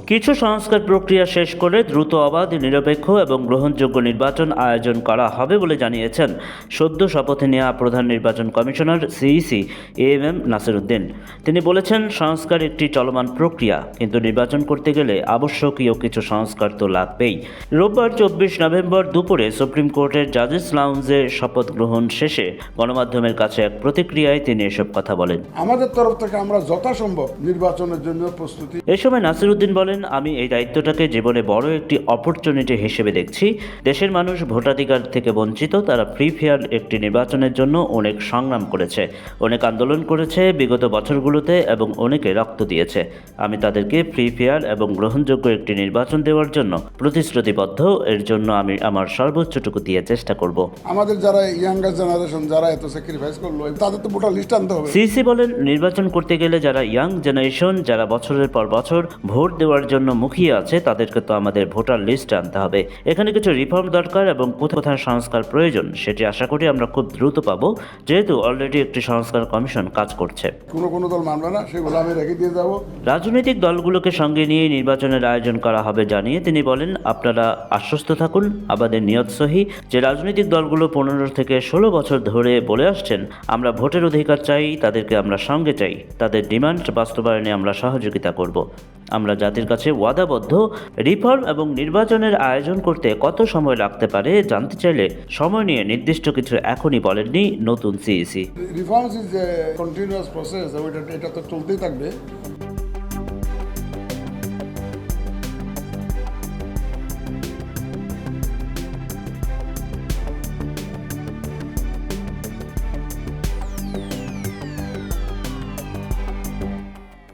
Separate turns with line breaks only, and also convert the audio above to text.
কিছু সংস্কার প্রক্রিয়া শেষ করে দ্রুত, অবাধ, নিরপেক্ষ এবং গ্রহণযোগ্য নির্বাচন আয়োজন করা হবে বলে জানিয়েছেন সদ্য শপথে নেওয়া প্রধান নির্বাচন কমিশনার সিইসি এএমএম নাসিরউদ্দিন। তিনি বলেছেন, সংস্কার একটি চলমান প্রক্রিয়া, কিন্তু নির্বাচন করতে গেলে আবশ্যকীয় কিছু সংস্কার তো লাগবেই। রোববার 24 নভেম্বর দুপুরে সুপ্রিম কোর্টের জাজেস লাউঞ্জে শপথ গ্রহণ শেষে গণমাধ্যমের কাছে এক প্রতিক্রিয়ায় তিনি এসব কথা বলেন।
আমাদের তরফ থেকে আমরা যথাসম্ভব নির্বাচনের জন্য প্রস্তুতি।
এ সময় নাসিরউদ্দিন বলেন, আমি এই দায়িত্বটাকে জীবনে বড় একটি অপরচুনিটি হিসেবে দেখছি। দেশের মানুষ ভোটাধিকার থেকে বঞ্চিত। তারা ফ্রি ফেয়ার একটি নির্বাচনের জন্য অনেক সংগ্রাম করেছে, অনেক আন্দোলন করেছে বিগত বছরগুলোতে এবং অনেকে রক্ত দিয়েছে। আমি তাদেরকে ফ্রি ফেয়ার এবং গ্রহণযোগ্য একটি নির্বাচন দেওয়ার জন্য প্রতিশ্রুতিবদ্ধ। এর জন্য আমি আমার সর্বোচ্চটুকু দিয়ে চেষ্টা করব।
আমাদের যারা ইয়াঙ্গার জেনারেশন যারা এত স্যাক্রিফাইস করলো, তাদের তো ভোটার লিস্ট আনতে হবে।
সিসি বলেন, নির্বাচন করতে গেলে যারা ইয়াং জেনারেশন, যারা বছরের পর বছর ভোট দেওয়ার জন্য মুখিয়ে আছে, তাদেরকে তো আমাদের ভোটার লিস্ট আনতে হবে। এখানে কিছু রিফর্ম দরকার এবং কোথায় সংস্কার প্রয়োজন সেটি আশা করি আমরা খুব দ্রুত পাবো, যেহেতু অলরেডি একটি সংস্কার কমিশন কাজ করছে।
কোনো দল মানবে না, সেগুলো আমি রেখে দিয়ে যাব।
রাজনৈতিক দলগুলোকে সঙ্গে নিয়ে নির্বাচনের আয়োজন করা হবে জানিয়ে তিনি বলেন, আপনারা আশ্বস্ত থাকুন, আমাদের নিয়ত সহি যে রাজনৈতিক দলগুলো 15 থেকে 16 বছর ধরে বলে আসছেন আমরা ভোটের অধিকার চাই, তাদেরকে আমরা সঙ্গে চাই, তাদের ডিমান্ড বাস্তবায়নে আমরা সহযোগিতা করব। আমরা জাতির কাছে ওয়াদাবদ্ধ। রিফর্ম এবং নির্বাচনের আয়োজন করতে কত সময় লাগতে পারে জানতে চাইলে সময় নিয়ে নির্দিষ্ট কিছু এখনই বলেননি নতুন CEC.
Reforms is a continuous process, এটা তো চলতেই থাকবে।